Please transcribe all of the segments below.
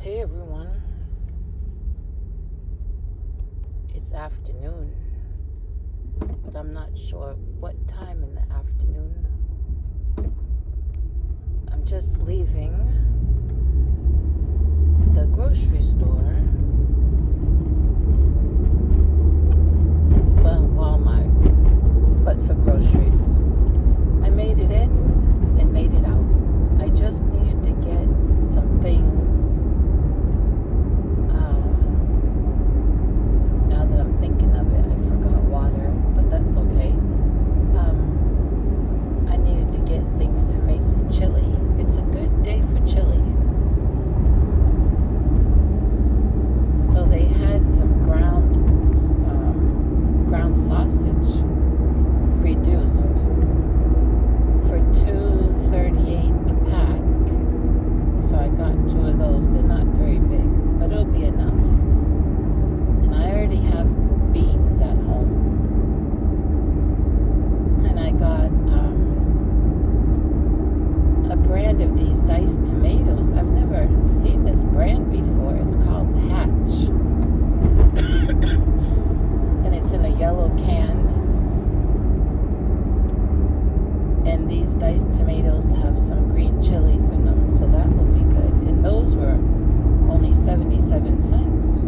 Hey everyone, it's afternoon, but I'm not sure what time in the afternoon. I'm just leaving the grocery store, well, Walmart, but for groceries. I made it in and made it out. I just needed to get some things. Now that I'm thinking of it, I forgot water, but that's okay. I needed to get things to make chili. It's a good day for chili. So they had some ground sausage reduced for $2.38 a pack. So I got 2 of those. They're not very big, but it'll be enough. And I already have beans at home. And I got a brand of these diced tomatoes. I've never seen this brand before. It's called Hatch. And it's in a yellow can. And these diced tomatoes have some green chilies in them, so that will be good. And those were only 77 cents.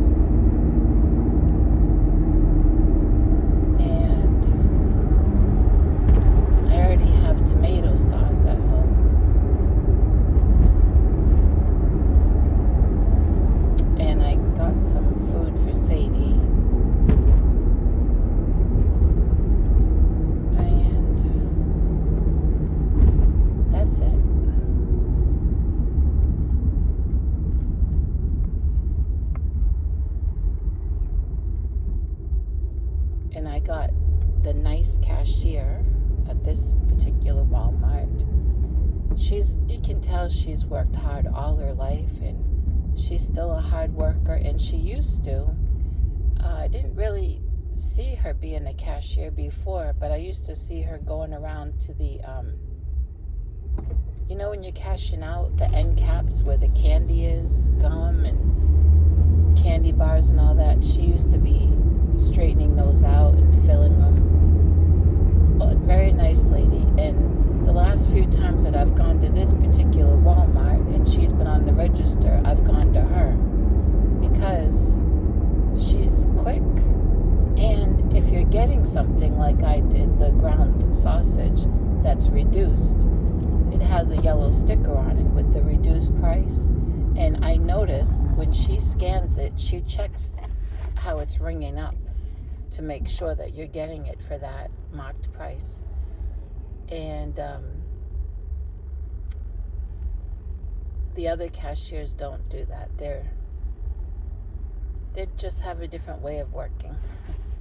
And I already have tomato sauce at home. And I got some food for Sadie. And that's it. And I got the nice cashier at this particular Walmart. You can tell she's worked hard all her life, and she's still a hard worker, and she used to. I didn't really see her being a cashier before, but I used to see her going around to the, when you're cashing out the end caps where the candy is, gum and candy bars and all that. She used to be straightening those out and filling them. A very nice lady. And the last few times that I've gone to this particular Walmart and she's been on the register, I've gone to her because she's quick. And if you're getting something like I did, the ground sausage that's reduced, it has a yellow sticker on it with the reduced price. And I notice when she scans it, she checks how it's ringing up to make sure that you're getting it for that marked price. And the other cashiers don't do that. They just have a different way of working.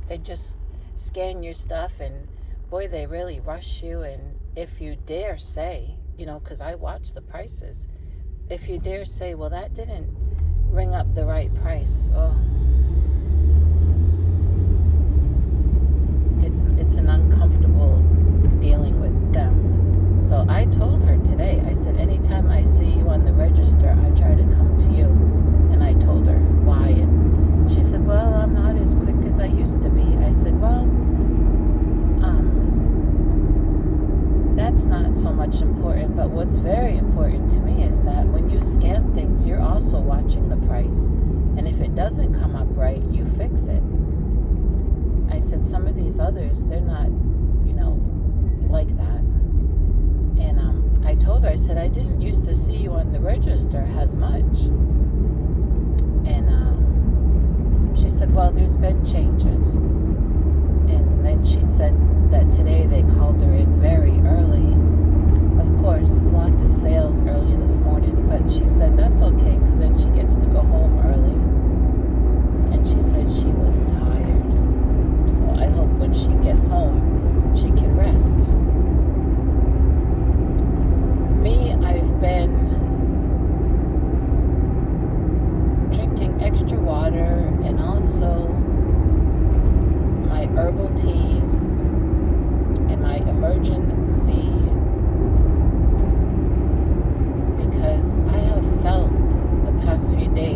They just scan your stuff, and boy, they really rush you. And if you dare say, because I watch the prices, if you dare say, well, that didn't ring up the right price, it's an uncomfortable dealing with them. So I told her today, I said, anytime I see you on the register, I try to come to you. And I told her why. And she said, well, I'm not as quick as I used to be. I said, well, that's not so much important. But what's very important to me is that when you scan things, you're also watching the price. And if it doesn't come up right, you fix it. I said, some of these others, they're not, like that. And I told her, I said, I didn't used to see you on the register as much. And she said, well, there's been changes. And then she said that today they called her in very early. Of course, lots of sales early this morning, but she said that's okay because then she gets to go home early. And she said she was tired. So I hope when she gets home, she can rest. Me, I've been drinking extra water and also my herbal teas and my emergency, because I have felt the past few days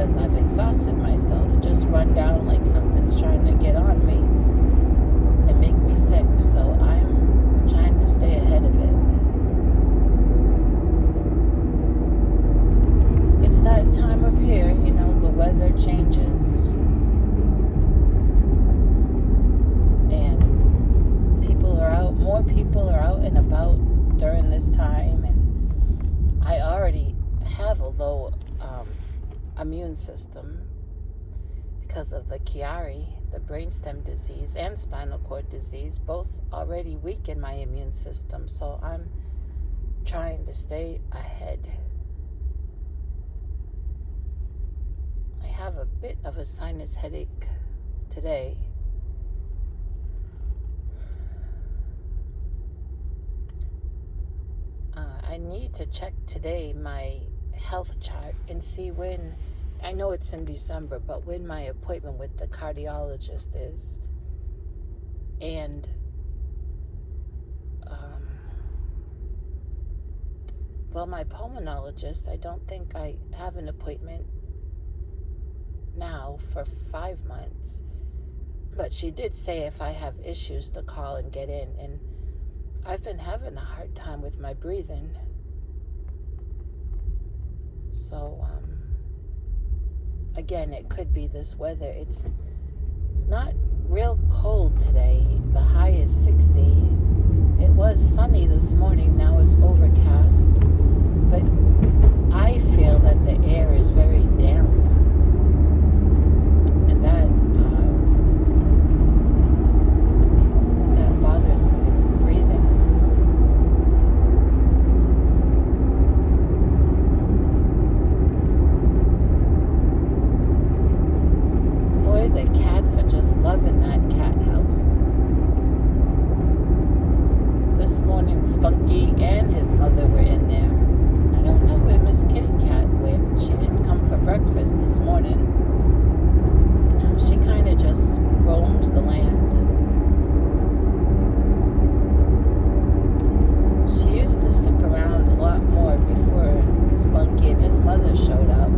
because I've exhausted myself, just run down like something's trying to get on me and make me sick. So I'm trying to stay ahead of it. It's that time of year, the weather changes and more people are out and about during this time, and I already have a low immune system because of the Chiari, the brainstem disease, and spinal cord disease, both already weaken my immune system. So I'm trying to stay ahead. I have a bit of a sinus headache today. I need to check today my health chart and see when, I know it's in December, but when my appointment with the cardiologist is. And my pulmonologist, I don't think I have an appointment now for 5 months. But she did say if I have issues to call and get in. And I've been having a hard time with my breathing. So, again, it could be this weather. It's not real cold today. The high is 60. It was sunny this morning. Now it's overcast. But I feel that the air is very damp. And that bothers my breathing. Boy, the cats are just loving that cat house. This morning, Spunky and his mother were in there. I don't know where Miss Kitty Cat went. She didn't come for breakfast this morning. She kind of just roams the land. She used to stick around a lot more before Spunky and his mother showed up.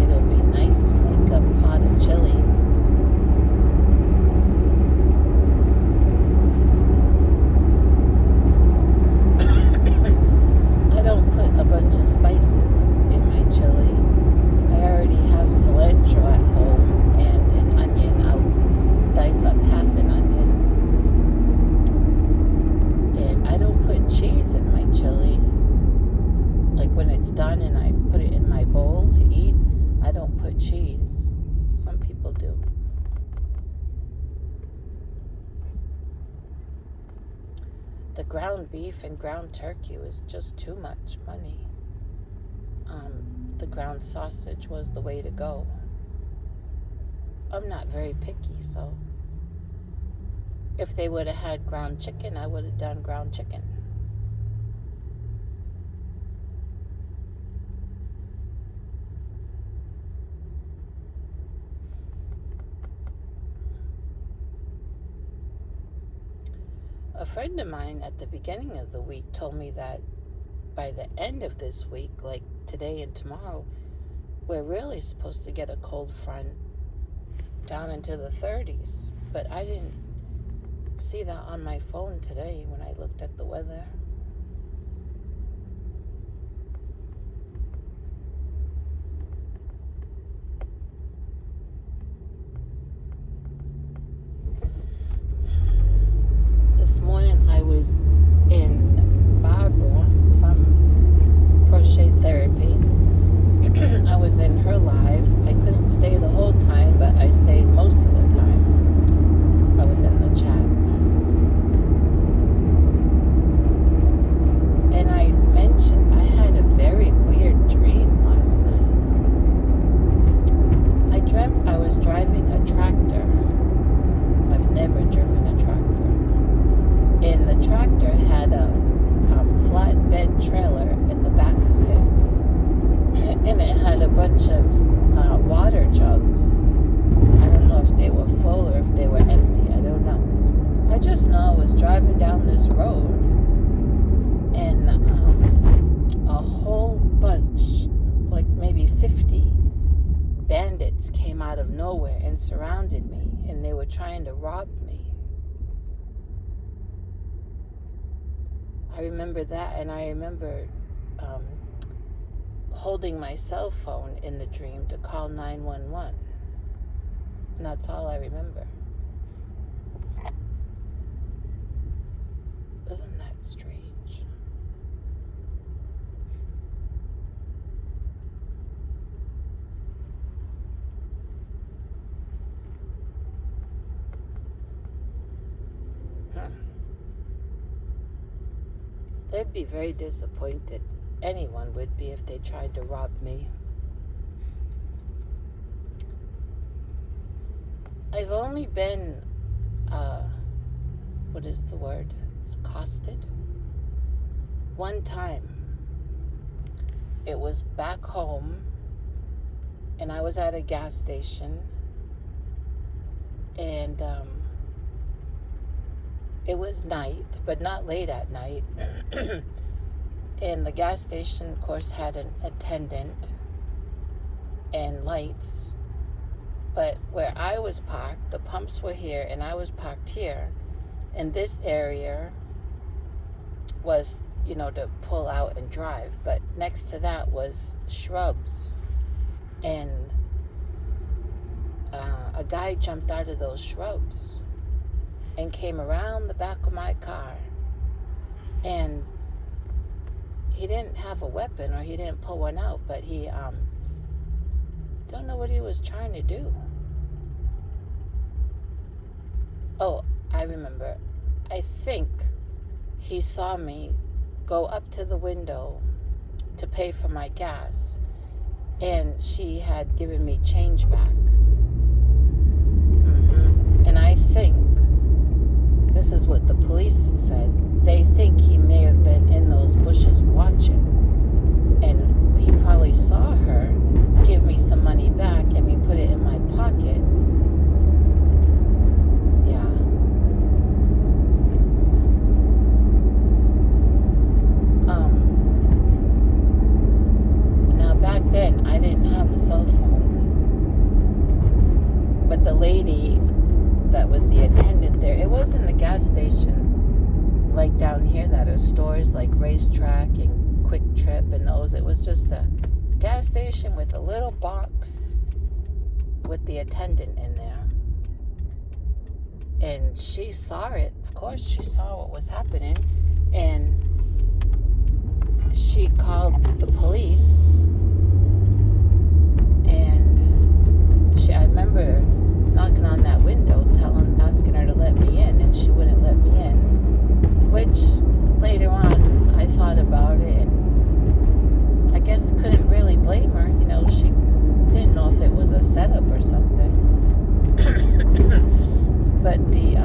It'll be nice to make a pot of chili. I don't put a bunch of spices in my chili. I already have cilantro at home and an onion. I'll dice up half an onion. And I don't put cheese in my chili. Like when it's done and I put it in my bowl to eat, I don't put cheese. Some people do. The ground beef and ground turkey was just too much money. The ground sausage was the way to go. I'm not very picky, so if they would have had ground chicken, I would have done ground chicken. A friend of mine at the beginning of the week told me that by the end of this week, like today and tomorrow, we're really supposed to get a cold front down into the 30s. But I didn't see that on my phone today when I looked at the weather. This morning I was in Barbara from Crochet Therapy. I was in her live. I couldn't stay the whole time, but I stayed most of the time. I was in the chat. And I mentioned I had a very weird dream last night. I dreamt I was driving a tractor. I've never driven a tractor. And the tractor had a flatbed trailer in the back of it. And it had a bunch of water jugs. I don't know if they were full or if they were empty. I don't know. I just know I was driving down this road, and a whole bunch, like maybe 50 bandits, came out of nowhere and surrounded me, and they were trying to rob me. I remember that, and I remember holding my cell phone in the dream to call 911. And that's all I remember. Isn't that strange? They'd be very disappointed. Anyone would be if they tried to rob me. I've only been, what is the word? Accosted? One time. It was back home, and I was at a gas station, and it was night, but not late at night. And the gas station, of course, had an attendant and lights. But where I was parked, the pumps were here, and I was parked here. And this area was, to pull out and drive. But next to that was shrubs. And a guy jumped out of those shrubs and came around the back of my car. And he didn't have a weapon, or he didn't pull one out, but he, don't know what he was trying to do. Oh, I remember. I think he saw me go up to the window to pay for my gas, and she had given me change back. And I think, this is what the police said, they think he may have been in those bushes watching, and he probably saw her give me some money back and me put it in my pocket. Yeah. Now back then I didn't have a cell phone, but the lady that was the attendant there, it wasn't a gas station like down here that are stores like Racetrack and Quick Trip and those. It was just a gas station with a little box with the attendant in there. And she saw it. Of course, she saw what was happening. And she called the police. And I remember knocking on that window, asking her to let me in, and she wouldn't let me in. Which, later on, I thought about it, and I guess couldn't really blame her. She didn't know if it was a setup or something. But the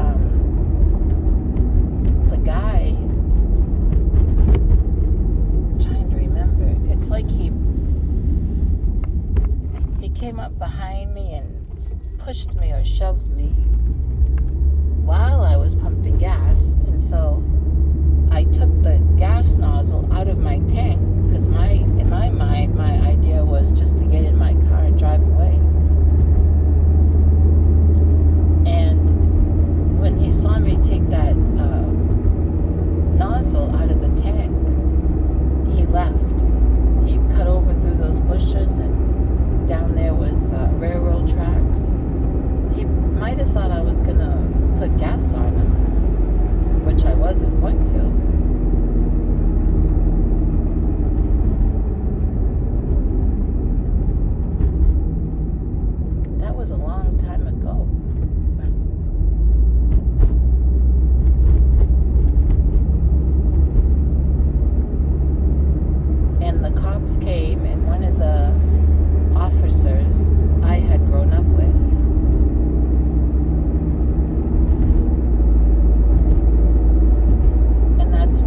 guy, I'm trying to remember. It's like he came up behind me and pushed me or shoved me while I was pumping gas, and so I took the gas nozzle out of my tank, because in my mind, my idea was just to get in my car and drive away. And when he saw me take that nozzle out of the tank, he left. He cut over through those bushes, and down there was railroad tracks. He might have thought I was gonna put gas on him, which I wasn't going to. That was a long time ago. And the cops came, and one of the officers I had grown up with, and that's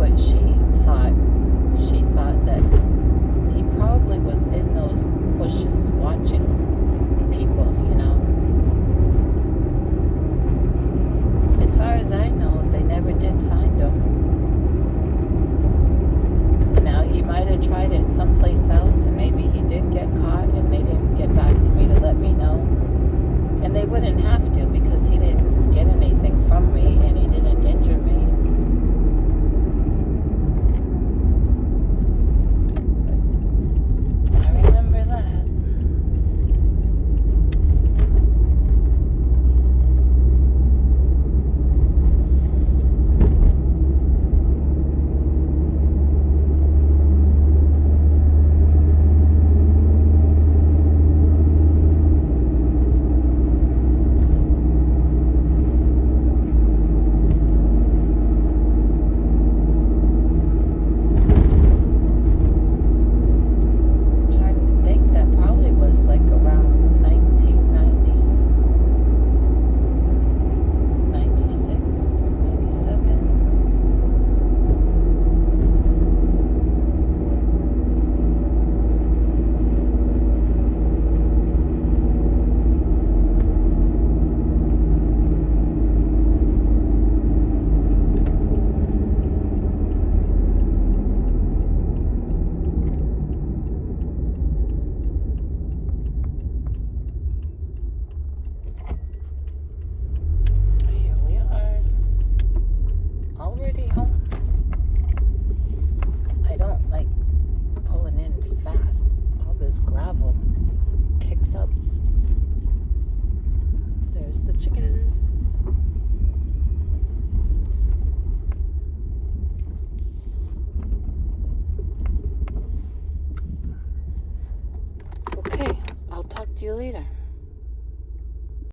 you later.